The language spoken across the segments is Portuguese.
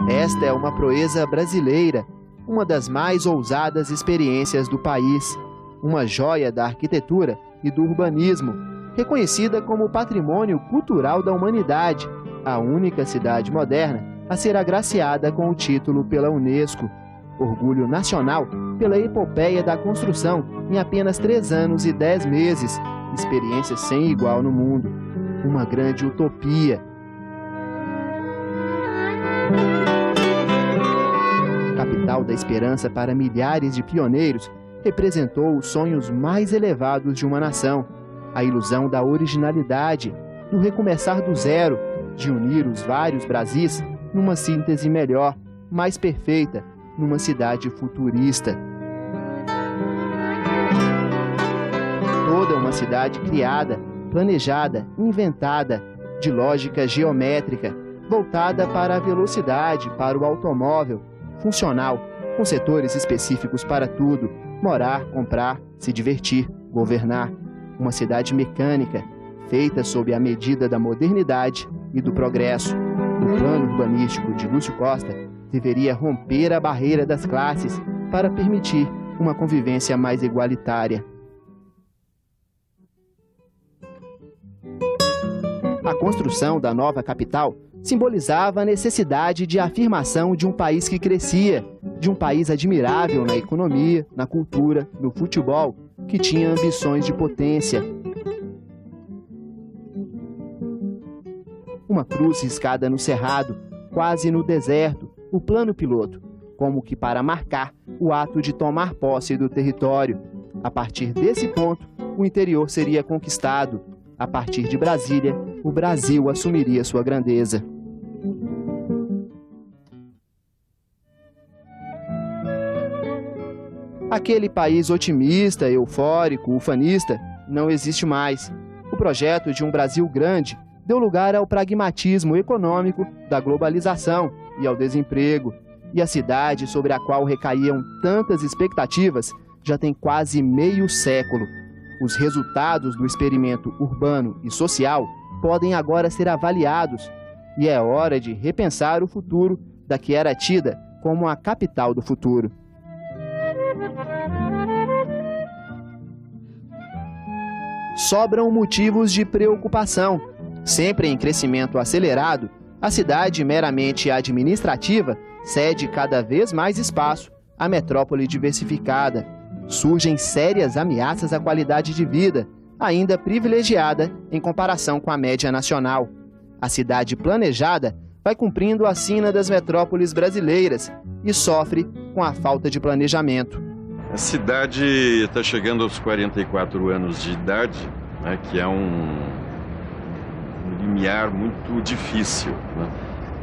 Esta é uma proeza brasileira, uma das mais ousadas experiências do país, uma joia da arquitetura e do urbanismo, reconhecida como Patrimônio Cultural da Humanidade, a única cidade moderna a ser agraciada com o título pela Unesco. Orgulho nacional pela epopeia da construção em apenas 3 anos e 10 meses, experiência sem igual no mundo. Uma grande utopia. Capital da esperança para milhares de pioneiros, representou os sonhos mais elevados de uma nação, a ilusão da originalidade, do recomeçar do zero, de unir os vários Brasis numa síntese melhor, mais perfeita, numa cidade futurista. Toda uma cidade criada, planejada, inventada, de lógica geométrica, voltada para a velocidade, para o automóvel, funcional, com setores específicos para tudo: morar, comprar, se divertir, governar. Uma cidade mecânica, feita sob a medida da modernidade e do progresso. O plano urbanístico de Lúcio Costa deveria romper a barreira das classes para permitir uma convivência mais igualitária. A construção da nova capital simbolizava a necessidade de afirmação de um país que crescia, de um país admirável na economia, na cultura, no futebol, que tinha ambições de potência. Uma cruz riscada no cerrado, quase no deserto, o plano piloto, como que para marcar o ato de tomar posse do território. A partir desse ponto, o interior seria conquistado. A partir de Brasília, o Brasil assumiria sua grandeza. Aquele país otimista, eufórico, ufanista, não existe mais. O projeto de um Brasil grande deu lugar ao pragmatismo econômico da globalização e ao desemprego. E a cidade sobre a qual recaíam tantas expectativas já tem quase meio século. Os resultados do experimento urbano e social podem agora ser avaliados, e é hora de repensar o futuro da que era tida como a capital do futuro. Sobram motivos de preocupação. Sempre em crescimento acelerado, a cidade meramente administrativa cede cada vez mais espaço à metrópole diversificada. Surgem sérias ameaças à qualidade de vida, ainda privilegiada em comparação com a média nacional. A cidade planejada vai cumprindo a sina das metrópoles brasileiras e sofre com a falta de planejamento. A cidade está chegando aos 44 anos de idade, né, que é um limiar muito difícil, né?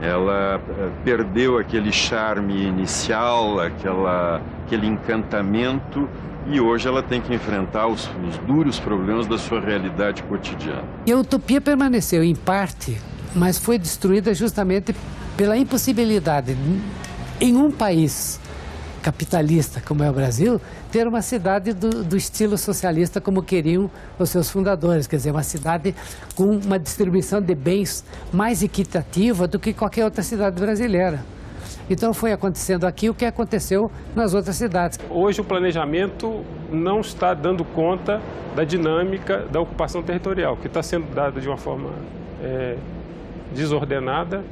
Ela perdeu aquele charme inicial, aquele encantamento, e hoje ela tem que enfrentar os duros problemas da sua realidade cotidiana. E a utopia permaneceu em parte, mas foi destruída justamente pela impossibilidade, em um país capitalista como é o Brasil, ter uma cidade do estilo socialista como queriam os seus fundadores, quer dizer, uma cidade com uma distribuição de bens mais equitativa do que qualquer outra cidade brasileira. Então foi acontecendo aqui o que aconteceu nas outras cidades. Hoje o planejamento não está dando conta da dinâmica da ocupação territorial, que está sendo dada de uma forma desordenada,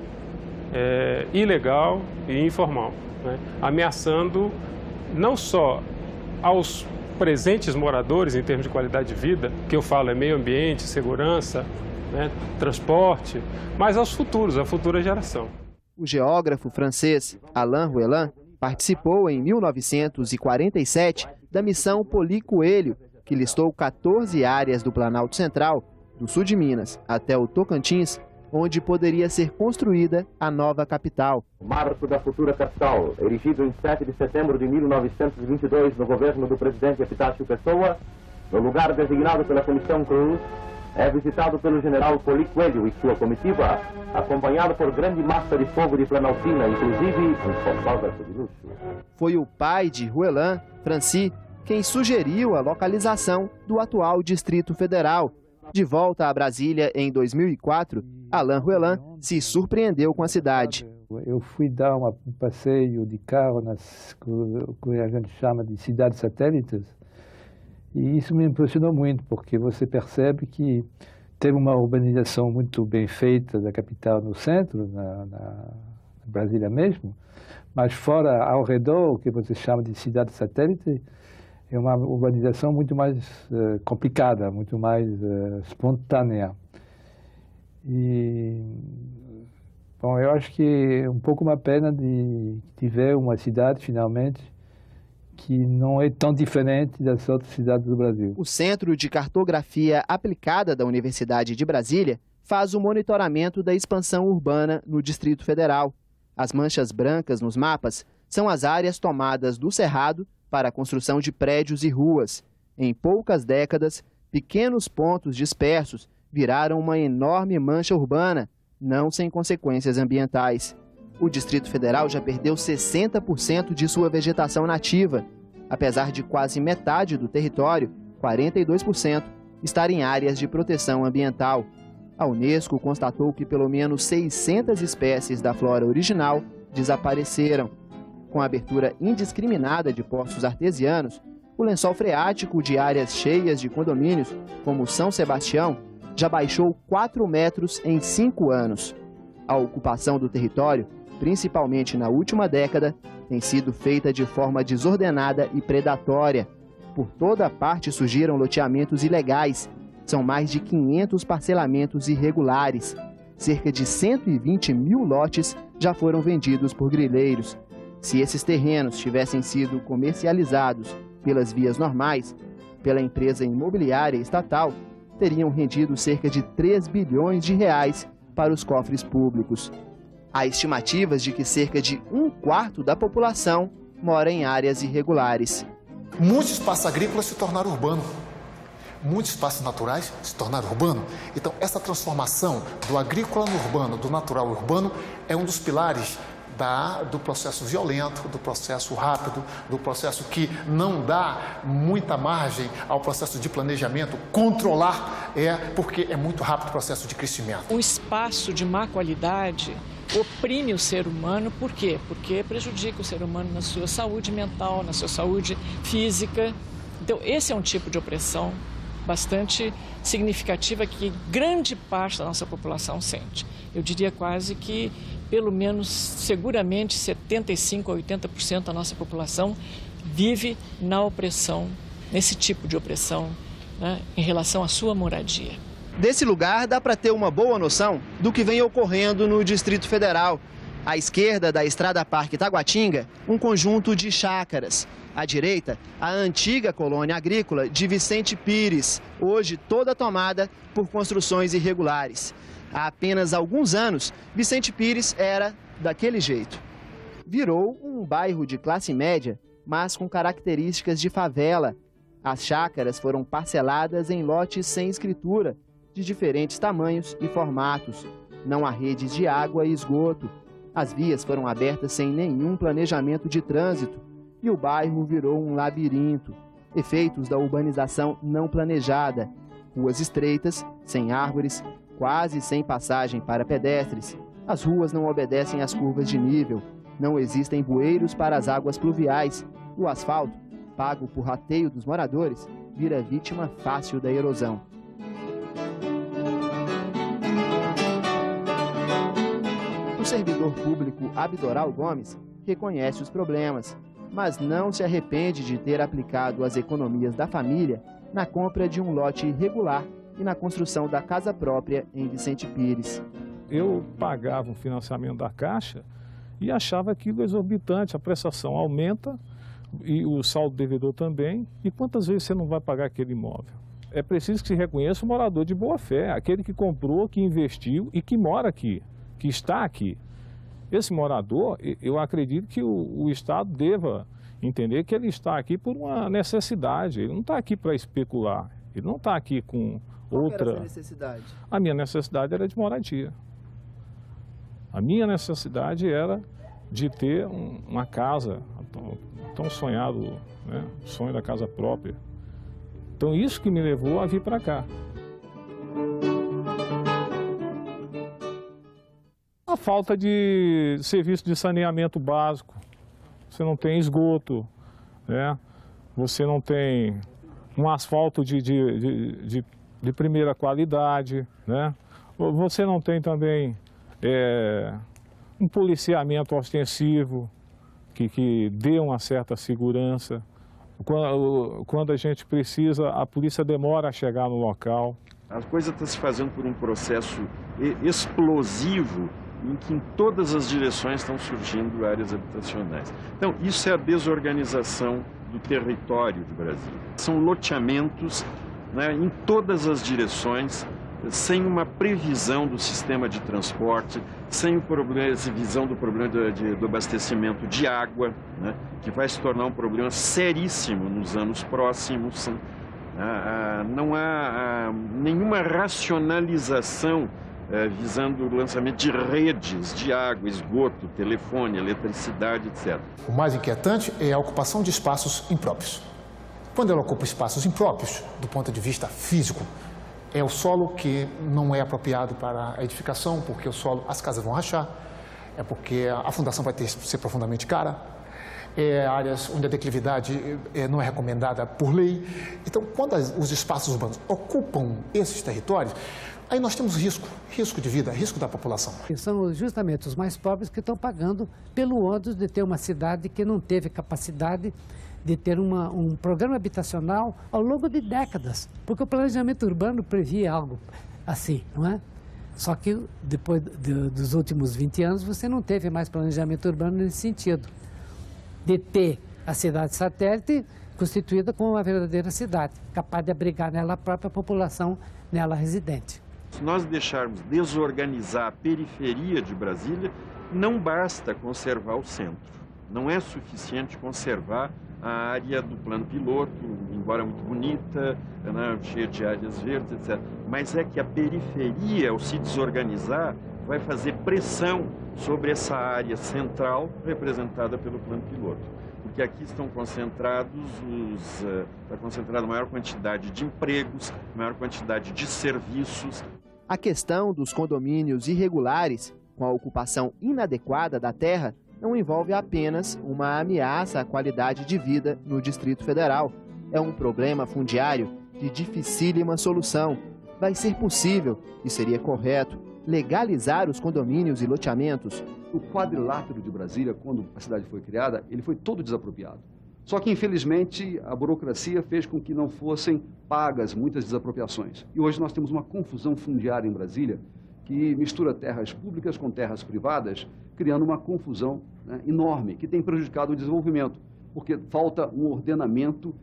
ilegal e informal, né? Ameaçando não só aos presentes moradores em termos de qualidade de vida, que eu falo é meio ambiente, segurança, né, transporte, mas aos futuros, à futura geração. O geógrafo francês Alain Roelin participou em 1947 da missão Poli Coelho, que listou 14 áreas do Planalto Central, do sul de Minas até o Tocantins, onde poderia ser construída a nova capital. O marco da futura capital, erigido em 7 de setembro de 1922 no governo do presidente Epitácio Pessoa, no lugar designado pela Comissão Cruz, é visitado pelo general Poli Coelho e sua comitiva, acompanhado por grande massa de fogo de Planaltina, inclusive um fotógrafo de luxo. Foi o pai de Roelin, Franci, quem sugeriu a localização do atual Distrito Federal. De volta a Brasília em 2004, Alain Roelin se surpreendeu com a cidade. Eu fui dar um passeio de carro nas que a gente chama de cidades satélites, e isso me impressionou muito, porque você percebe que tem uma urbanização muito bem feita da capital no centro, na Brasília mesmo, mas fora, ao redor, o que você chama de cidade satélite, é uma urbanização muito mais complicada, muito mais espontânea. E, bom, eu acho que é um pouco uma pena de ver uma cidade, finalmente, que não é tão diferente das outras cidades do Brasil. O Centro de Cartografia Aplicada da Universidade de Brasília faz o monitoramento da expansão urbana no Distrito Federal. As manchas brancas nos mapas são as áreas tomadas do Cerrado para a construção de prédios e ruas. Em poucas décadas, pequenos pontos dispersos viraram uma enorme mancha urbana, não sem consequências ambientais. O Distrito Federal já perdeu 60% de sua vegetação nativa, apesar de quase metade do território, 42%, estar em áreas de proteção ambiental. A Unesco constatou que pelo menos 600 espécies da flora original desapareceram. Com a abertura indiscriminada de poços artesianos, o lençol freático de áreas cheias de condomínios, como São Sebastião, já baixou 4 metros em 5 anos. A ocupação do território, principalmente na última década, tem sido feita de forma desordenada e predatória. Por toda parte surgiram loteamentos ilegais. São mais de 500 parcelamentos irregulares. Cerca de 120 mil lotes já foram vendidos por grileiros. Se esses terrenos tivessem sido comercializados pelas vias normais, pela empresa imobiliária estatal, teriam rendido cerca de 3 bilhões de reais para os cofres públicos. Há estimativas de que cerca de 1/4 da população mora em áreas irregulares. Muitos espaços agrícolas se tornaram urbanos. Muitos espaços naturais se tornaram urbanos. Então, essa transformação do agrícola no urbano, do natural urbano, é um dos pilares do processo violento, do processo rápido, do processo que não dá muita margem ao processo de planejamento. Controlar porque é muito rápido o processo de crescimento. O espaço de má qualidade oprime o ser humano, por quê? Porque prejudica o ser humano na sua saúde mental, na sua saúde física. Então, esse é um tipo de opressão bastante significativa que grande parte da nossa população sente. Eu diria quase que, pelo menos, seguramente, 75% a 80% da nossa população vive na opressão, nesse tipo de opressão, né, em relação à sua moradia. Desse lugar dá para ter uma boa noção do que vem ocorrendo no Distrito Federal. À esquerda da Estrada Parque Taguatinga, um conjunto de chácaras. À direita, a antiga colônia agrícola de Vicente Pires, hoje toda tomada por construções irregulares. Há apenas alguns anos, Vicente Pires era daquele jeito. Virou um bairro de classe média, mas com características de favela. As chácaras foram parceladas em lotes sem escritura, de diferentes tamanhos e formatos. Não há redes de água e esgoto. As vias foram abertas sem nenhum planejamento de trânsito e o bairro virou um labirinto. Efeitos da urbanização não planejada. Ruas estreitas, sem árvores, quase sem passagem para pedestres. As ruas não obedecem às curvas de nível. Não existem bueiros para as águas pluviais. O asfalto, pago por rateio dos moradores, vira vítima fácil da erosão. O servidor público Abdoral Gomes reconhece os problemas, mas não se arrepende de ter aplicado as economias da família na compra de um lote irregular e na construção da casa própria em Vicente Pires. Eu pagava um financiamento da Caixa e achava aquilo exorbitante. A prestação aumenta e o saldo devedor também. E quantas vezes você não vai pagar aquele imóvel? É preciso que se reconheça o morador de boa fé, aquele que comprou, que investiu e que mora aqui, que está aqui. Esse morador, eu acredito que o Estado deva entender que ele está aqui por uma necessidade. Ele não está aqui para especular, ele não está aqui com outra... Qual era a sua necessidade? A minha necessidade era de moradia. A minha necessidade era de ter uma casa, tão sonhado, né? O sonho da casa própria. Então isso que me levou a vir para cá. a falta de serviço de saneamento básico. Você não tem esgoto, né? Você não tem um asfalto de primeira qualidade, né? Você não tem também um policiamento ostensivo que dê uma certa segurança. Quando a gente precisa, a polícia demora a chegar no local. A coisa está se fazendo por um processo explosivo em que em todas as direções estão surgindo áreas habitacionais. Então, isso é a desorganização do território do Brasil. São loteamentos, né, em todas as direções, sem uma previsão do sistema de transporte, sem visão do problema do abastecimento de água, né, que vai se tornar um problema seríssimo nos anos próximos. Não há nenhuma racionalização visando o lançamento de redes de água, esgoto, telefone, eletricidade, etc. O mais inquietante é a ocupação de espaços impróprios. Quando ela ocupa espaços impróprios, do ponto de vista físico, é o solo que não é apropriado para a edificação, porque o solo, as casas vão rachar, é porque a fundação vai ter que ser profundamente cara, áreas onde a declividade não é recomendada por lei. Então, quando os espaços urbanos ocupam esses territórios, aí nós temos risco de vida, risco da população. E são justamente os mais pobres que estão pagando pelo ônus de ter uma cidade que não teve capacidade de ter um programa habitacional ao longo de décadas. Porque o planejamento urbano previa algo assim, não é? Só que depois dos últimos 20 anos você não teve mais planejamento urbano nesse sentido. De ter a cidade satélite constituída como uma verdadeira cidade, capaz de abrigar nela a própria população nela residente. Se nós deixarmos desorganizar a periferia de Brasília, não basta conservar o centro. Não é suficiente conservar a área do plano piloto, embora muito bonita, né, cheia de áreas verdes, etc. Mas é que a periferia, ao se desorganizar, vai fazer pressão sobre essa área central representada pelo plano piloto. Porque aqui estão concentrados está concentrada a maior quantidade de empregos, maior quantidade de serviços. A questão dos condomínios irregulares, com a ocupação inadequada da terra, não envolve apenas uma ameaça à qualidade de vida no Distrito Federal. É um problema fundiário de dificílima solução. Vai ser possível, e seria correto, legalizar os condomínios e loteamentos. O quadrilátero de Brasília, quando a cidade foi criada, ele foi todo desapropriado. Só que, infelizmente, a burocracia fez com que não fossem pagas muitas desapropriações. E hoje nós temos uma confusão fundiária em Brasília que mistura terras públicas com terras privadas, criando uma confusão, né, enorme, que tem prejudicado o desenvolvimento, porque falta um ordenamento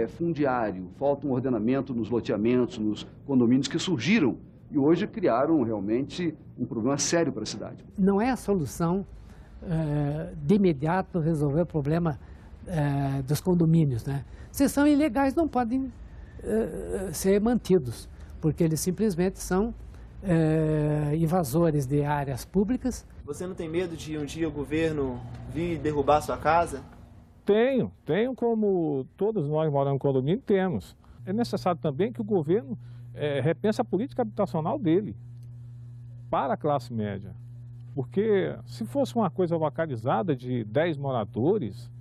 fundiário, falta um ordenamento nos loteamentos, nos condomínios que surgiram e hoje criaram realmente um problema sério para a cidade. Não é a solução de imediato resolver o problema dos condomínios, né? Se são ilegais, não podem ser mantidos, porque eles simplesmente são invasores de áreas públicas. Você não tem medo de um dia o governo vir derrubar sua casa? Tenho, como todos nós moramos em condomínio, temos. É necessário também que o governo repense a política habitacional dele para a classe média. Porque se fosse uma coisa localizada de 10 moradores,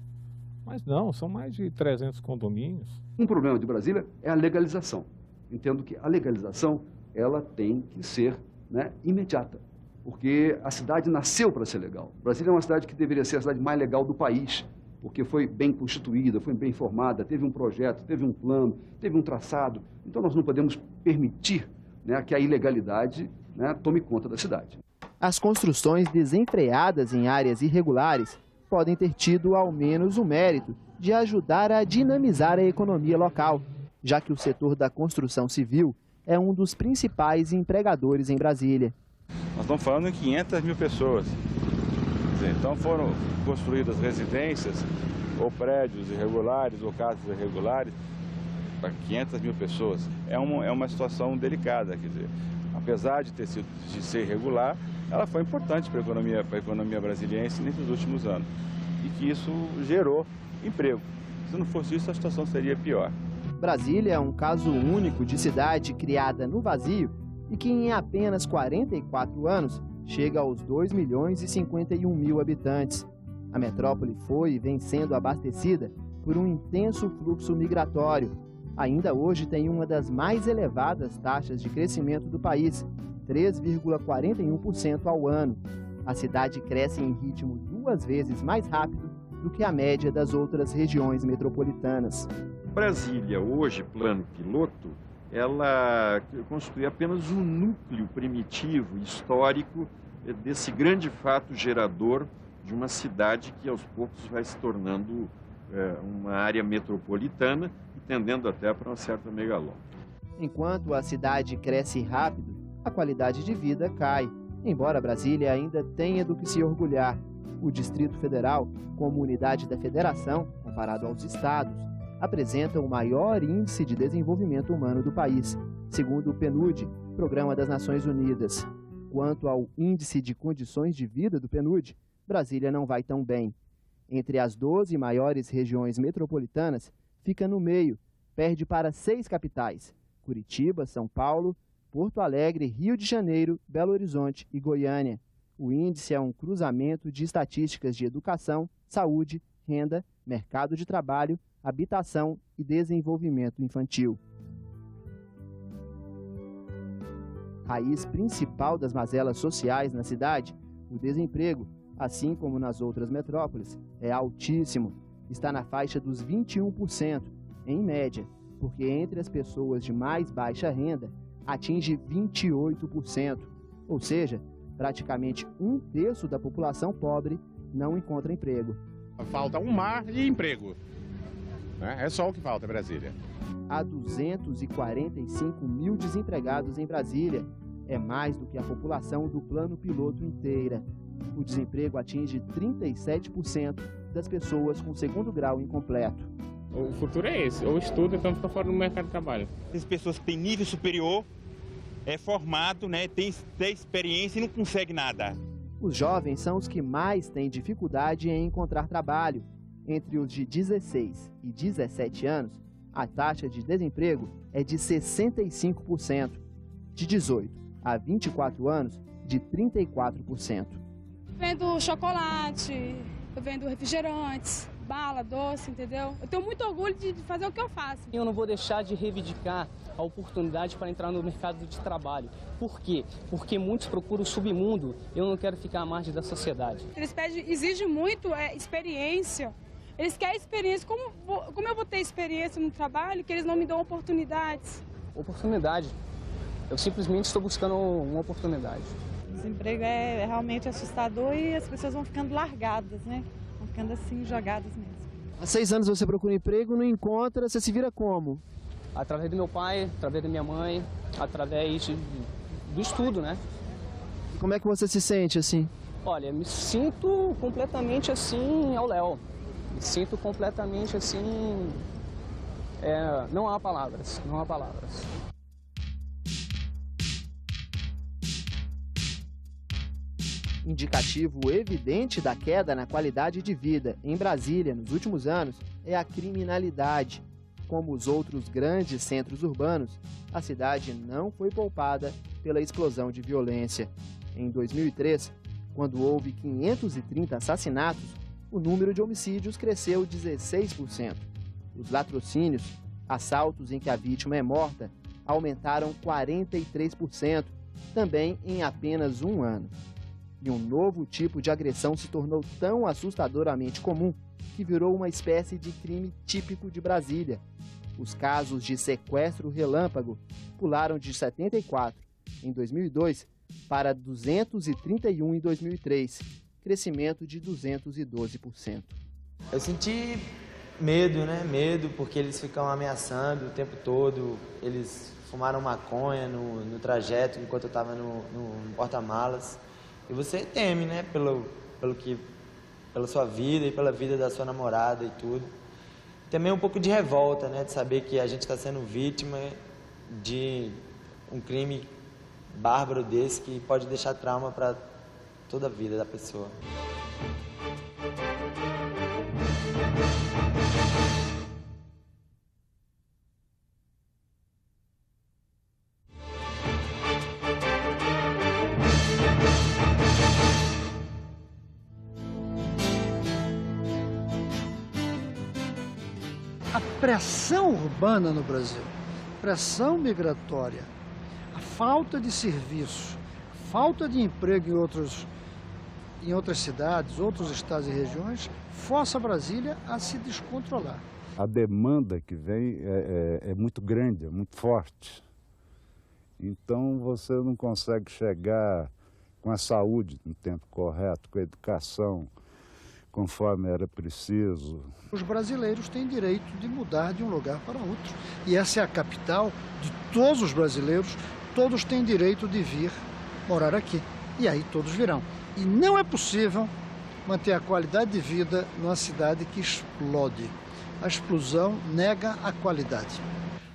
mas não, são mais de 300 condomínios. Um problema de Brasília é a legalização. Entendo que a legalização ela tem que ser, né, imediata, porque a cidade nasceu para ser legal. Brasília é uma cidade que deveria ser a cidade mais legal do país, porque foi bem constituída, foi bem formada, teve um projeto, teve um plano, teve um traçado. Então nós não podemos permitir, né, que a ilegalidade, né, tome conta da cidade. As construções desenfreadas em áreas irregulares podem ter tido ao menos o mérito de ajudar a dinamizar a economia local, já que o setor da construção civil é um dos principais empregadores em Brasília. Nós estamos falando em 500 mil pessoas. Então foram construídas residências ou prédios irregulares ou casas irregulares para 500 mil pessoas. É uma situação delicada, quer dizer, apesar de ser irregular, ela foi importante para a economia brasiliense nesses últimos anos e que isso gerou emprego. Se não fosse isso, a situação seria pior. Brasília é um caso único de cidade criada no vazio e que em apenas 44 anos chega aos 2.051.000 habitantes. A metrópole foi e vem sendo abastecida por um intenso fluxo migratório. Ainda hoje tem uma das mais elevadas taxas de crescimento do país, 3,41% ao ano. A cidade cresce em ritmo 2 vezes mais rápido do que a média das outras regiões metropolitanas. Brasília, hoje, plano piloto, ela constitui apenas um núcleo primitivo, histórico, desse grande fato gerador de uma cidade que aos poucos vai se tornando uma área metropolitana e tendendo até para uma certa megalópole. Enquanto a cidade cresce rápido, a qualidade de vida cai. Embora Brasília ainda tenha do que se orgulhar, o Distrito Federal, como unidade da federação, comparado aos estados, apresenta o maior índice de desenvolvimento humano do país, segundo o PNUD, Programa das Nações Unidas. Quanto ao índice de condições de vida do PNUD, Brasília não vai tão bem. Entre as 12 maiores regiões metropolitanas, fica no meio, perde para 6 capitais: Curitiba, São Paulo, Porto Alegre, Rio de Janeiro, Belo Horizonte e Goiânia. O índice é um cruzamento de estatísticas de educação, saúde, renda, mercado de trabalho, habitação e desenvolvimento infantil. Raiz principal das mazelas sociais na cidade, o desemprego, assim como nas outras metrópoles, é altíssimo. Está na faixa dos 21%, em média, porque entre as pessoas de mais baixa renda, atinge 28%, ou seja, praticamente 1/3 da população pobre não encontra emprego. Falta um mar de emprego, né? É só o que falta em Brasília. Há 245 mil desempregados em Brasília, é mais do que a população do plano piloto inteira. O desemprego atinge 37% das pessoas com segundo grau incompleto. O futuro é esse, ou estuda, então fica fora do mercado de trabalho. As pessoas que têm nível superior, é formado, né, tem experiência e não consegue nada. Os jovens são os que mais têm dificuldade em encontrar trabalho. Entre os de 16 e 17 anos, a taxa de desemprego é de 65%. De 18 a 24 anos, de 34%. Vendo chocolate, eu vendo refrigerantes, bala, doce, entendeu? Eu tenho muito orgulho de fazer o que eu faço. Eu não vou deixar de reivindicar a oportunidade para entrar no mercado de trabalho. Por quê? Porque muitos procuram o submundo. Eu não quero ficar à margem da sociedade. Eles exigem muito experiência. Eles querem experiência. Como eu vou ter experiência no trabalho que eles não me dão oportunidades? Oportunidade. Eu simplesmente estou buscando uma oportunidade. O desemprego é realmente assustador e as pessoas vão ficando largadas, né? Vão ficando assim, jogadas mesmo. Há 6 anos você procura emprego, não encontra, você se vira como? Através do meu pai, através da minha mãe, através do estudo, né? E como é que você se sente assim? Olha, me sinto completamente assim ao léu. Me sinto completamente assim... não há palavras, não há palavras. Indicativo evidente da queda na qualidade de vida em Brasília nos últimos anos é a criminalidade. Como os outros grandes centros urbanos, a cidade não foi poupada pela explosão de violência. Em 2003, quando houve 530 assassinatos, o número de homicídios cresceu 16%. Os latrocínios, assaltos em que a vítima é morta, aumentaram 43%, também em apenas um ano. E um novo tipo de agressão se tornou tão assustadoramente comum que virou uma espécie de crime típico de Brasília. Os casos de sequestro relâmpago pularam de 74 em 2002 para 231 em 2003, crescimento de 212%. Eu senti medo, né? Medo porque eles ficam ameaçando o tempo todo, eles fumaram maconha no trajeto enquanto eu estava no porta-malas. E você teme, né, pela sua vida e pela vida da sua namorada e tudo. Também um pouco de revolta, né, de saber que a gente está sendo vítima de um crime bárbaro desse que pode deixar trauma para toda a vida da pessoa. A pressão urbana no Brasil, pressão migratória, a falta de serviço, falta de emprego em outras cidades, outros estados e regiões, força Brasília a se descontrolar. A demanda que vem é muito grande, é muito forte. Então você não consegue chegar com a saúde no tempo correto, com a educação, conforme era preciso. Os brasileiros têm direito de mudar de um lugar para outro. E essa é a capital de todos os brasileiros, todos têm direito de vir morar aqui. E aí todos virão. E não é possível manter a qualidade de vida numa cidade que explode. A explosão nega a qualidade.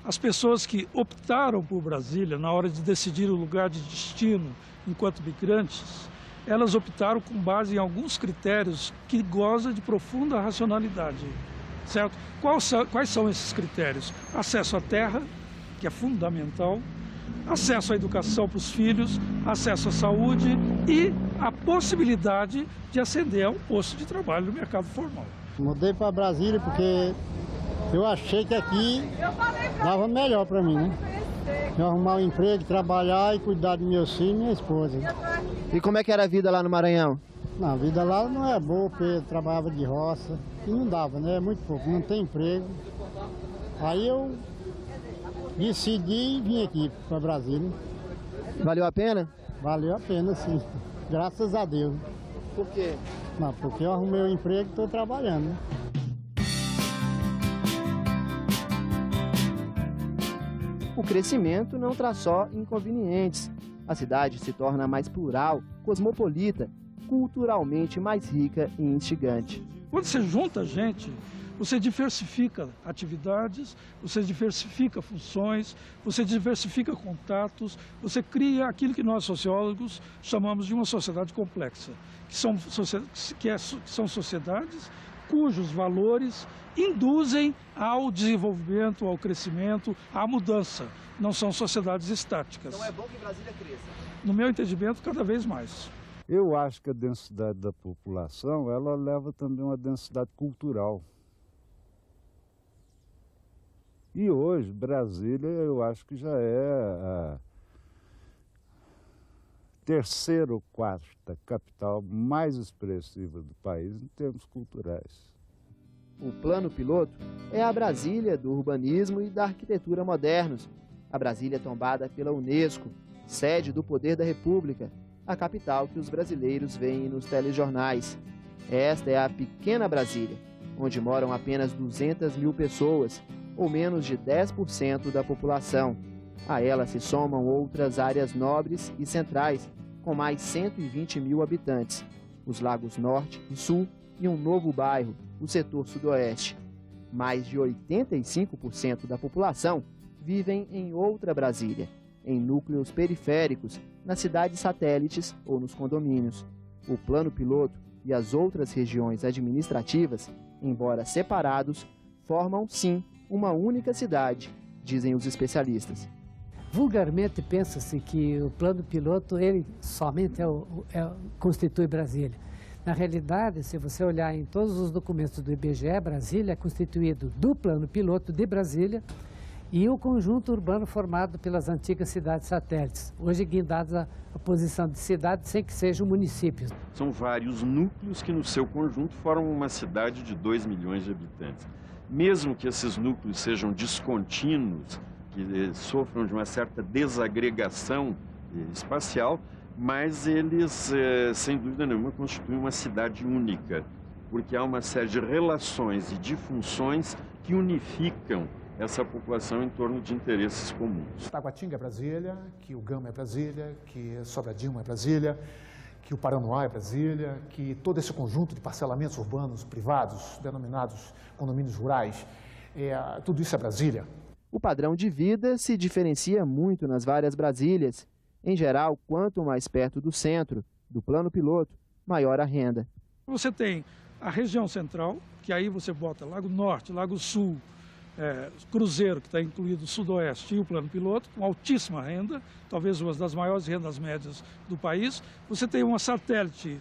As pessoas que optaram por Brasília na hora de decidir o lugar de destino enquanto migrantes, elas optaram com base em alguns critérios que gozam de profunda racionalidade, certo? Quais são esses critérios? Acesso à terra, que é fundamental, acesso à educação para os filhos, acesso à saúde e a possibilidade de ascender a um posto de trabalho no mercado formal. Mudei para Brasília porque eu achei que aqui dava melhor para mim, né? Eu arrumar um emprego, trabalhar e cuidar de meus filhos e minha esposa. E como é que era a vida lá no Maranhão? Não, a vida lá não é boa, porque eu trabalhava de roça e não dava, né? É muito pouco, não tem emprego. Aí eu decidi vir aqui para Brasília. Valeu a pena? Valeu a pena, sim. Graças a Deus. Por quê? Não, porque eu arrumei um emprego e estou trabalhando, né? O crescimento não traz só inconvenientes. A cidade se torna mais plural, cosmopolita, culturalmente mais rica e instigante. Quando você junta gente, você diversifica atividades, você diversifica funções, você diversifica contatos, você cria aquilo que nós sociólogos chamamos de uma sociedade complexa, que são sociedades cujos valores induzem ao desenvolvimento, ao crescimento, à mudança. Não são sociedades estáticas. Então é bom que Brasília cresça? No meu entendimento, cada vez mais. Eu acho que a densidade da população, ela leva também uma densidade cultural. E hoje, Brasília, eu acho que já é a terceira ou quarta capital mais expressiva do país em termos culturais. O Plano Piloto é a Brasília do urbanismo e da arquitetura modernos. A Brasília tombada pela Unesco, sede do poder da República, a capital que os brasileiros veem nos telejornais. Esta é a pequena Brasília, onde moram apenas 200 mil pessoas, ou menos de 10% da população. A ela se somam outras áreas nobres e centrais, com mais 120 mil habitantes, os Lagos Norte e Sul e um novo bairro, o setor Sudoeste. Mais de 85% da população vivem em outra Brasília, em núcleos periféricos, nas cidades satélites ou nos condomínios. O Plano Piloto e as outras regiões administrativas, embora separados, formam sim uma única cidade, dizem os especialistas. Vulgarmente pensa-se que o Plano Piloto ele somente constitui Brasília. Na realidade, se você olhar em todos os documentos do IBGE, Brasília é constituído do Plano Piloto de Brasília e o conjunto urbano formado pelas antigas cidades satélites, hoje guindadas à posição de cidade sem que sejam municípios. São vários núcleos que no seu conjunto formam uma cidade de 2 milhões de habitantes. Mesmo que esses núcleos sejam descontínuos, que sofram de uma certa desagregação espacial, mas eles, sem dúvida nenhuma, constituem uma cidade única, porque há uma série de relações e de funções que unificam essa população em torno de interesses comuns. Taguatinga é Brasília, que o Gama é Brasília, que Sobradinho é Brasília, que o Paranoá é Brasília, que todo esse conjunto de parcelamentos urbanos privados, denominados condomínios rurais, tudo isso é Brasília. O padrão de vida se diferencia muito nas várias Brasílias. Em geral, quanto mais perto do centro, do Plano Piloto, maior a renda. Você tem a região central, que aí você bota Lago Norte, Lago Sul, Cruzeiro, que está incluído o Sudoeste e o Plano Piloto, com altíssima renda, talvez uma das maiores rendas médias do país. Você tem uma satélite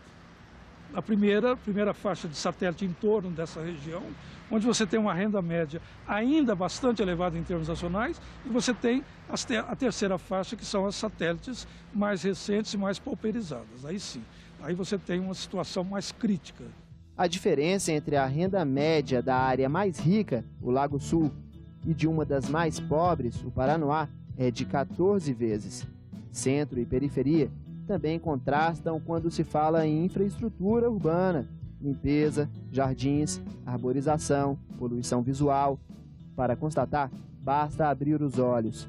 a primeira faixa de satélite em torno dessa região, onde você tem uma renda média ainda bastante elevada em termos nacionais, e você tem a terceira faixa, que são as satélites mais recentes e mais pauperizadas. Aí sim, aí você tem uma situação mais crítica. A diferença entre a renda média da área mais rica, o Lago Sul, e de uma das mais pobres, o Paranoá, é de 14 vezes. Centro e periferia também contrastam quando se fala em infraestrutura urbana, limpeza, jardins, arborização, poluição visual. Para constatar, basta abrir os olhos.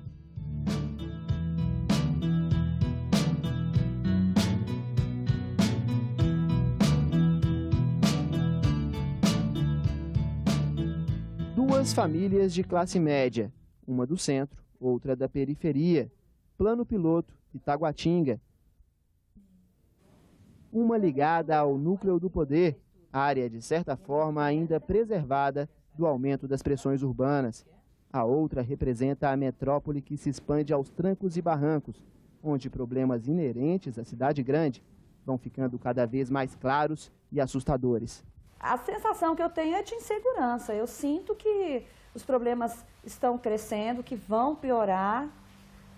Duas famílias de classe média, uma do centro, outra da periferia, Plano Piloto e Taguatinga. Uma ligada ao núcleo do poder, área de certa forma ainda preservada do aumento das pressões urbanas. A outra representa a metrópole que se expande aos trancos e barrancos, onde problemas inerentes à cidade grande vão ficando cada vez mais claros e assustadores. A sensação que eu tenho é de insegurança. Eu sinto que os problemas estão crescendo, que vão piorar.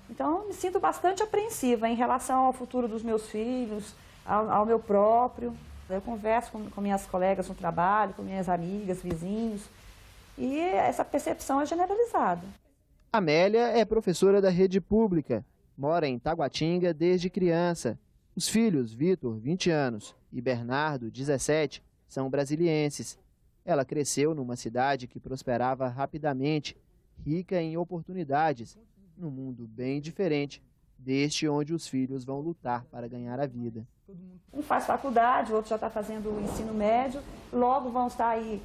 Então, me sinto bastante apreensiva em relação ao futuro dos meus filhos, ao meu próprio. Eu converso com minhas colegas no trabalho, com minhas amigas, vizinhos, e essa percepção é generalizada. Amélia é professora da rede pública, mora em Taguatinga desde criança. Os filhos, Vitor, 20 anos, e Bernardo, 17, são brasilienses. Ela cresceu numa cidade que prosperava rapidamente, rica em oportunidades, num mundo bem diferente deste onde os filhos vão lutar para ganhar a vida. Um faz faculdade, o outro já está fazendo o ensino médio, logo vão estar aí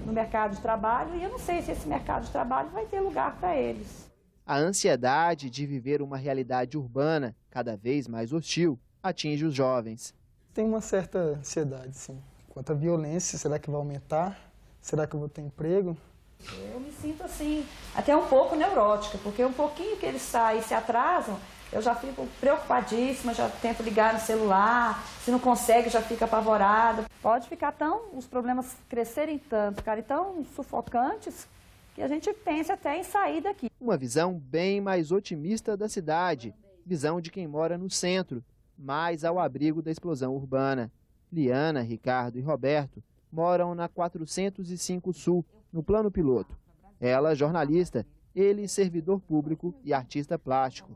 no mercado de trabalho, e eu não sei se esse mercado de trabalho vai ter lugar para eles. A ansiedade de viver uma realidade urbana cada vez mais hostil atinge os jovens. Tem uma certa ansiedade, sim. Quanto à violência, será que vai aumentar? Será que eu vou ter emprego? Eu me sinto assim, até um pouco neurótica, porque um pouquinho que eles saem e se atrasam, eu já fico preocupadíssima, já tento ligar no celular, se não consegue já fica apavorada. Pode ficar os problemas crescerem tanto, ficarem tão sufocantes, que a gente pense até em sair daqui. Uma visão bem mais otimista da cidade, visão de quem mora no centro, mais ao abrigo da explosão urbana. Liana, Ricardo e Roberto moram na 405 Sul, no Plano Piloto. Ela, jornalista, ele, servidor público e artista plástico.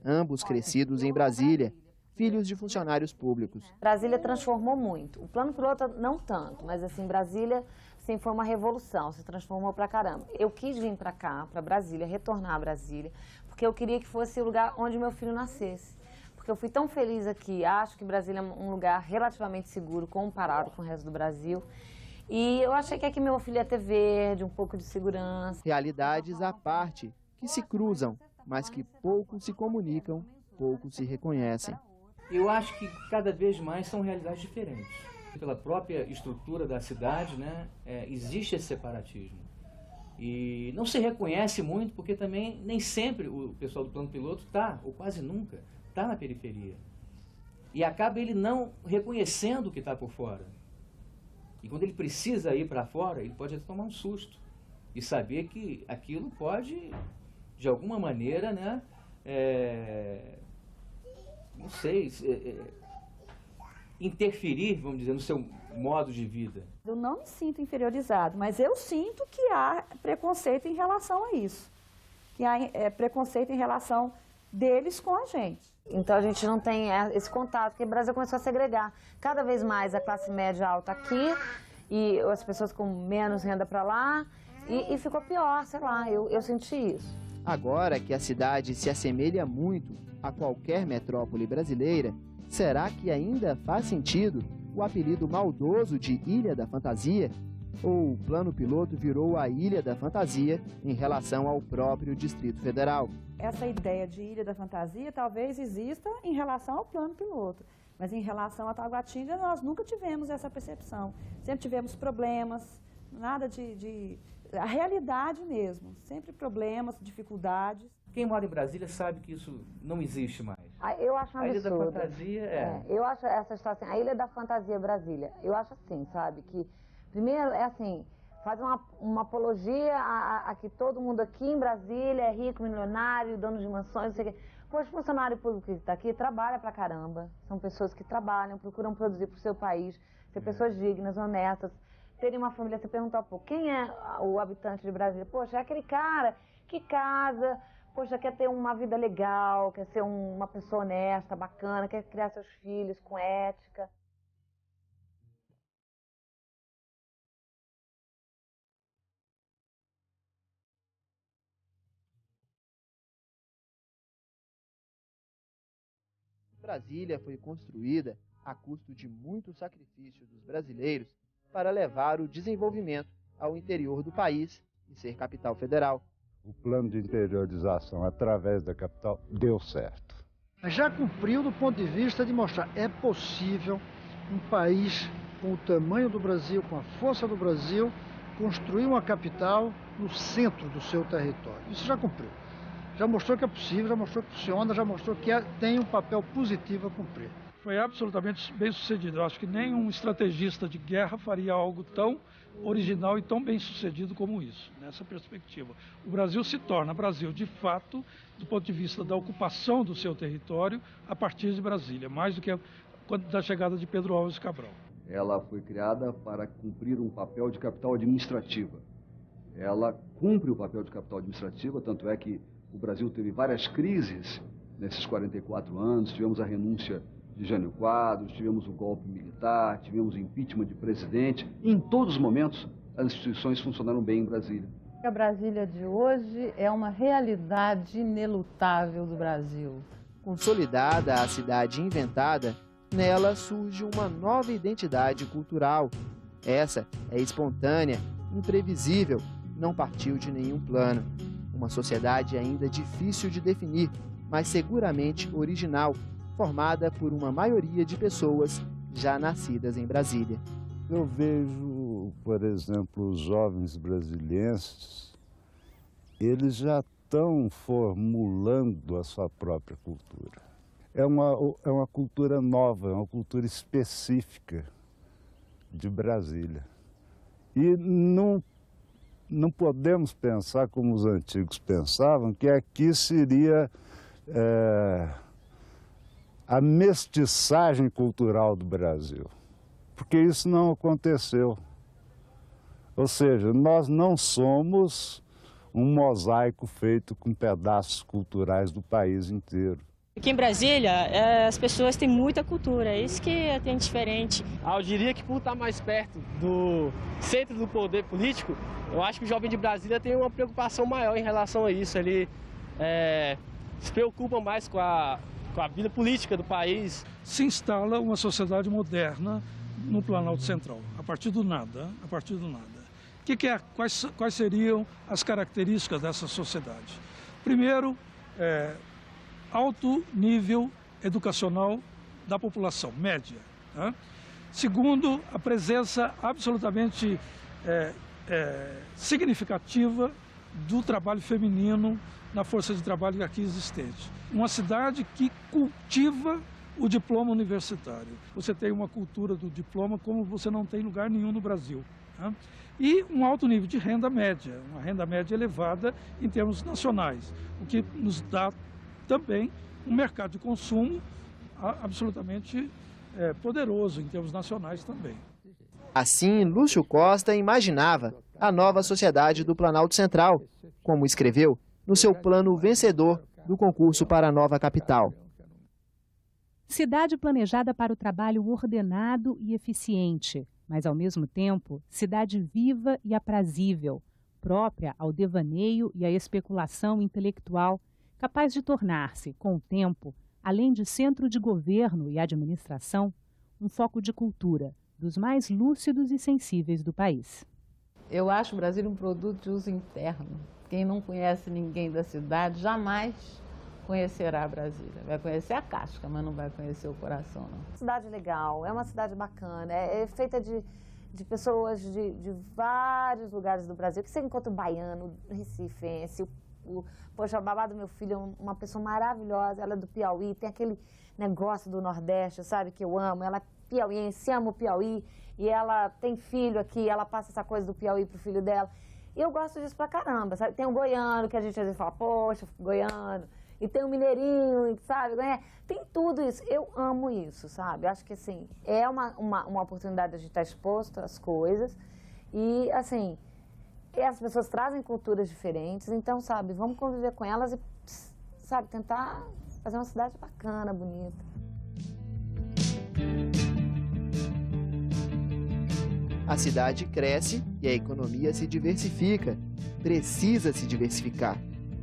Ambos crescidos em Brasília, filhos de funcionários públicos. Brasília transformou muito. O Plano Piloto não tanto, mas assim, Brasília assim, foi uma revolução, se transformou pra caramba. Eu quis vir pra cá, pra Brasília, retornar a Brasília, porque eu queria que fosse o lugar onde meu filho nascesse. Porque eu fui tão feliz aqui, acho que Brasília é um lugar relativamente seguro comparado com o resto do Brasil. E eu achei que aqui meu filho ia ter verde, um pouco de segurança. Realidades à parte, que se cruzam, mas que pouco se comunicam, pouco se reconhecem. Eu acho que cada vez mais são realidades diferentes. Pela própria estrutura da cidade, né, existe esse separatismo. E não se reconhece muito, porque também nem sempre o pessoal do Plano Piloto está, ou quase nunca, está na periferia. E acaba ele não reconhecendo o que está por fora. E quando ele precisa ir para fora, ele pode até tomar um susto. E saber que aquilo pode, de alguma maneira, né, não sei, interferir, vamos dizer, no seu modo de vida. Eu não me sinto inferiorizado, mas eu sinto que há preconceito em relação a isso. Que há preconceito em relação deles com a gente. Então a gente não tem esse contato, porque o Brasil começou a segregar. Cada vez mais a classe média alta aqui e as pessoas com menos renda para lá e ficou pior, sei lá, eu senti isso. Agora que a cidade se assemelha muito a qualquer metrópole brasileira, será que ainda faz sentido o apelido maldoso de Ilha da Fantasia? Ou o Plano Piloto virou a Ilha da Fantasia em relação ao próprio Distrito Federal? Essa ideia de Ilha da Fantasia talvez exista em relação ao Plano Piloto, mas em relação a Taguatinga nós nunca tivemos essa percepção. Sempre tivemos problemas, nada a realidade mesmo, sempre problemas, dificuldades. Quem mora em Brasília sabe que isso não existe mais. Eu acho um A Ilha absurdo. da Fantasia Eu acho essa história assim, a Ilha da Fantasia Brasília. Eu acho assim, sabe, que primeiro é assim, faz uma apologia a que todo mundo aqui em Brasília é rico, milionário, dono de mansões, não sei o quê. Pois funcionário público que está aqui trabalha pra caramba. São pessoas que trabalham, procuram produzir pro seu país, ser pessoas dignas, honestas, terem uma família. Você perguntar, pô, quem é o habitante de Brasília? Poxa, é aquele cara que casa, poxa, quer ter uma vida legal, quer ser uma pessoa honesta, bacana, quer criar seus filhos com ética. Brasília foi construída a custo de muito sacrifício dos brasileiros para levar o desenvolvimento ao interior do país e ser capital federal. O plano de interiorização através da capital deu certo. Já cumpriu do ponto de vista de mostrar é possível um país com o tamanho do Brasil, com a força do Brasil, construir uma capital no centro do seu território. Isso já cumpriu. Já mostrou que é possível, já mostrou que funciona, já mostrou que tem um papel positivo a cumprir. Foi absolutamente bem sucedido. Eu acho que nenhum estrategista de guerra faria algo tão original e tão bem sucedido como isso, nessa perspectiva. O Brasil se torna Brasil, de fato, do ponto de vista da ocupação do seu território a partir de Brasília, mais do que da chegada de Pedro Álvares Cabral. Ela foi criada para cumprir um papel de capital administrativa. Ela cumpre o papel de capital administrativa, tanto é que o Brasil teve várias crises nesses 44 anos, tivemos a renúncia de Jânio Quadros, tivemos o golpe militar, tivemos o impeachment de presidente. E em todos os momentos, as instituições funcionaram bem em Brasília. A Brasília de hoje é uma realidade inelutável do Brasil. Consolidada a cidade inventada, nela surge uma nova identidade cultural. Essa é espontânea, imprevisível, não partiu de nenhum plano. Uma sociedade ainda difícil de definir, mas seguramente original, formada por uma maioria de pessoas já nascidas em Brasília. Eu vejo, por exemplo, os jovens brasilienses, eles já estão formulando a sua própria cultura. É uma cultura nova, é uma cultura específica de Brasília. E não podemos pensar como os antigos pensavam, que aqui seria a mestiçagem cultural do Brasil, porque isso não aconteceu. Ou seja, nós não somos um mosaico feito com pedaços culturais do país inteiro. Aqui em Brasília, as pessoas têm muita cultura, é isso que tem diferente. Eu diria que por estar mais perto do centro do poder político, eu acho que o jovem de Brasília tem uma preocupação maior em relação a isso. Ele se preocupa mais com a vida política do país. Se instala uma sociedade moderna no Planalto Central, a partir do nada, Quais seriam as características dessa sociedade? Primeiro, alto nível educacional da população, média. Tá? Segundo, a presença absolutamente significativa do trabalho feminino na força de trabalho aqui existente. Uma cidade que cultiva o diploma universitário. Você tem uma cultura do diploma como você não tem em lugar nenhum no Brasil. Tá? E um alto nível de renda média, uma renda média elevada em termos nacionais, o que nos dá também um mercado de consumo absolutamente poderoso em termos nacionais também. Assim, Lúcio Costa imaginava a nova sociedade do Planalto Central, como escreveu no seu plano vencedor do concurso para a nova capital. Cidade planejada para o trabalho ordenado e eficiente, mas ao mesmo tempo, cidade viva e aprazível, própria ao devaneio e à especulação intelectual, capaz de tornar-se, com o tempo, além de centro de governo e administração, um foco de cultura, dos mais lúcidos e sensíveis do país. Eu acho o Brasil um produto de uso interno. Quem não conhece ninguém da cidade jamais conhecerá Brasília. Vai conhecer a casca, mas não vai conhecer o coração, não. Cidade legal, é uma cidade bacana, é feita de pessoas de vários lugares do Brasil, que você encontra o baiano, o recifense, Poxa, a babá do meu filho é uma pessoa maravilhosa, ela é do Piauí, tem aquele negócio do Nordeste, sabe, que eu amo. Ela é piauiense, ama o Piauí, e ela tem filho aqui, ela passa essa coisa do Piauí pro filho dela. E eu gosto disso pra caramba, sabe? Tem o goiano, que a gente às vezes fala, poxa, goiano. E tem o mineirinho, sabe? Tem tudo isso. Eu amo isso, sabe? Acho que, assim, é uma oportunidade de a gente estar exposto às coisas. E, assim, as pessoas trazem culturas diferentes. Então, sabe, vamos conviver com elas e, sabe, tentar fazer uma cidade bacana, bonita. A cidade cresce e a economia se diversifica. Precisa se diversificar.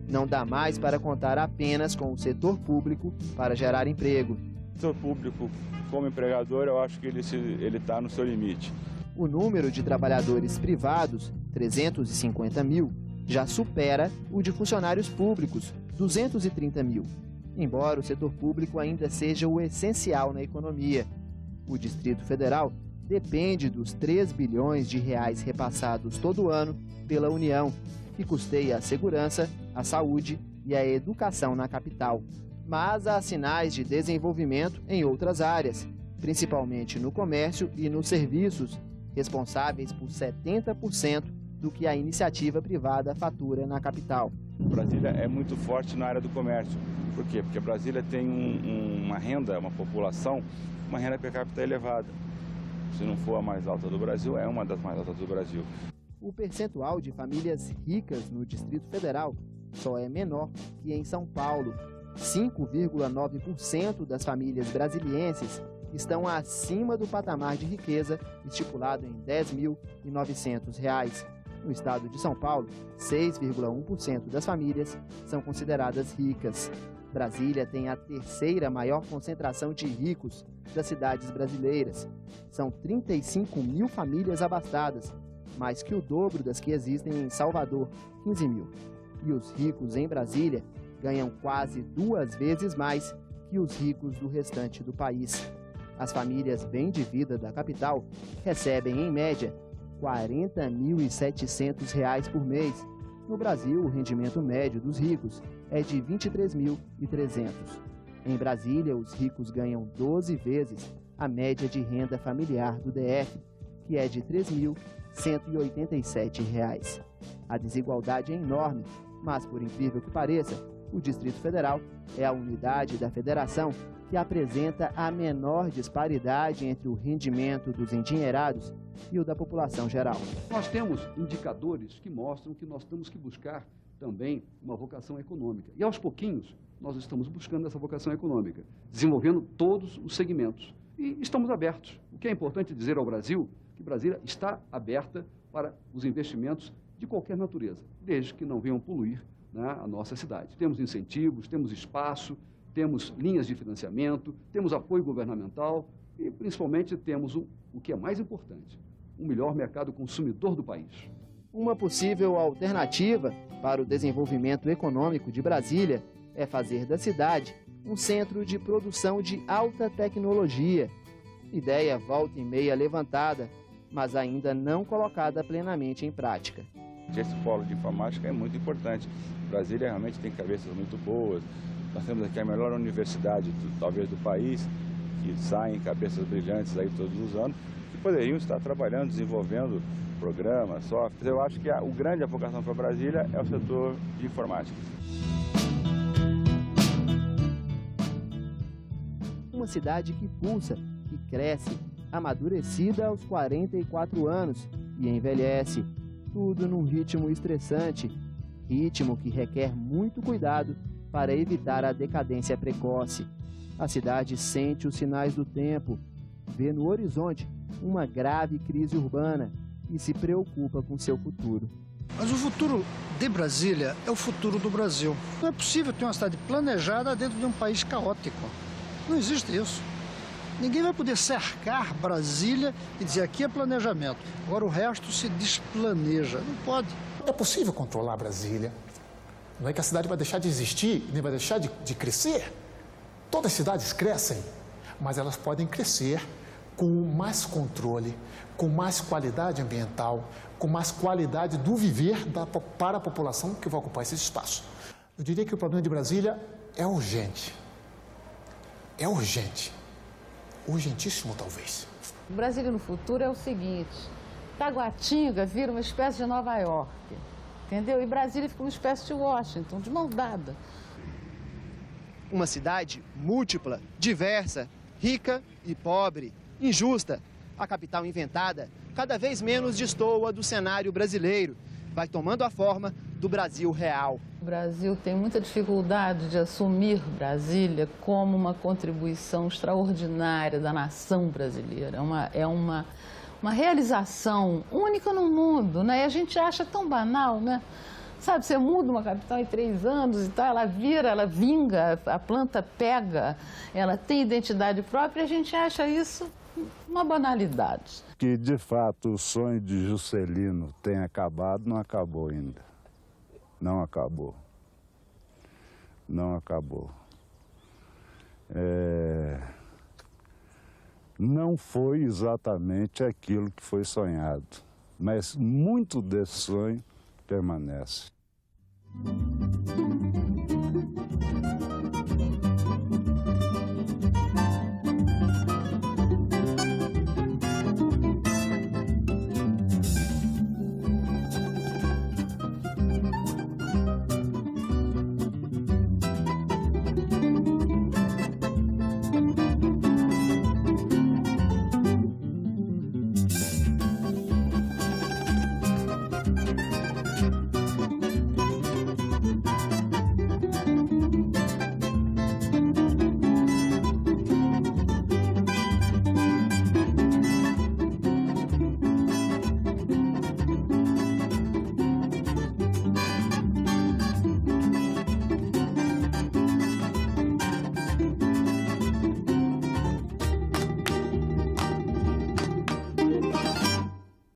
Não dá mais para contar apenas com o setor público para gerar emprego. O setor público, como empregador, eu acho que ele está no seu limite. O número de trabalhadores privados, 350 mil, já supera o de funcionários públicos, 230 mil. Embora o setor público ainda seja o essencial na economia. O Distrito Federal depende dos 3 bilhões de reais repassados todo ano pela União, que custeia a segurança, a saúde e a educação na capital. Mas há sinais de desenvolvimento em outras áreas, principalmente no comércio e nos serviços, responsáveis por 70% do que a iniciativa privada fatura na capital. Brasília é muito forte na área do comércio. Por quê? Porque Brasília tem uma renda, uma população, uma renda per capita elevada. Se não for a mais alta do Brasil, é uma das mais altas do Brasil. O percentual de famílias ricas no Distrito Federal só é menor que em São Paulo. 5,9% das famílias brasilienses estão acima do patamar de riqueza estipulado em R$ 10.900. No estado de São Paulo, 6,1% das famílias são consideradas ricas. Brasília tem a terceira maior concentração de ricos das cidades brasileiras. São 35 mil famílias abastadas, mais que o dobro das que existem em Salvador, 15 mil. E os ricos em Brasília ganham quase 2 vezes mais que os ricos do restante do país. As famílias bem de vida da capital recebem, em média, R$ 40.700 por mês. No Brasil, o rendimento médio dos ricos é de R$ 23.300. Em Brasília, os ricos ganham 12 vezes a média de renda familiar do DF, que é de R$ 3.187. A desigualdade é enorme, mas, por incrível que pareça, o Distrito Federal é a unidade da federação que apresenta a menor disparidade entre o rendimento dos endinheirados e o da população geral. Nós temos indicadores que mostram que nós temos que buscar também uma vocação econômica. E aos pouquinhos, nós estamos buscando essa vocação econômica, desenvolvendo todos os segmentos. E estamos abertos. O que é importante dizer ao Brasil, que Brasília está aberta para os investimentos de qualquer natureza, desde que não venham poluir, né, a nossa cidade. Temos incentivos, temos espaço, temos linhas de financiamento, temos apoio governamental e, principalmente, temos o que é mais importante, o melhor mercado consumidor do país. Uma possível alternativa para o desenvolvimento econômico de Brasília é fazer da cidade um centro de produção de alta tecnologia. Ideia volta e meia levantada, mas ainda não colocada plenamente em prática. Esse polo de informática é muito importante. Brasília realmente tem cabeças muito boas. Nós temos aqui a melhor universidade, talvez, do país, que saem cabeças brilhantes aí todos os anos, que poderiam estar trabalhando, desenvolvendo programas, softwares. Eu acho que a grande vocação para Brasília é o setor de informática. Uma cidade que pulsa, que cresce, amadurecida aos 44 anos e envelhece. Tudo num ritmo estressante, ritmo que requer muito cuidado para evitar a decadência precoce. A cidade sente os sinais do tempo, vê no horizonte uma grave crise urbana e se preocupa com seu futuro. Mas o futuro de Brasília é o futuro do Brasil. Não é possível ter uma cidade planejada dentro de um país caótico. Não existe isso. Ninguém vai poder cercar Brasília e dizer aqui é planejamento. Agora o resto se desplaneja. Não pode. É possível controlar Brasília. Não é que a cidade vai deixar de existir, nem vai deixar de crescer. Todas as cidades crescem, mas elas podem crescer com mais controle, com mais qualidade ambiental, com mais qualidade do viver para a população que vai ocupar esse espaço. Eu diria que o problema de Brasília é urgente. É urgente. Urgentíssimo, talvez. Brasília no futuro é o seguinte: Taguatinga vira uma espécie de Nova York, entendeu? E Brasília fica uma espécie de Washington, de mão dada. Uma cidade múltipla, diversa, rica e pobre, injusta. A capital inventada cada vez menos destoa do cenário brasileiro. Vai tomando a forma do Brasil real. O Brasil tem muita dificuldade de assumir Brasília como uma contribuição extraordinária da nação brasileira. É uma realização única no mundo, né? E a gente acha tão banal, né? Sabe, você muda uma capital em 3 anos e tal, ela vira, ela vinga, a planta pega, ela tem identidade própria e a gente acha isso uma banalidade. Que, de fato, o sonho de Juscelino tenha acabado, não acabou ainda. Não acabou. Não acabou. Não foi exatamente aquilo que foi sonhado, mas muito desse sonho permanece.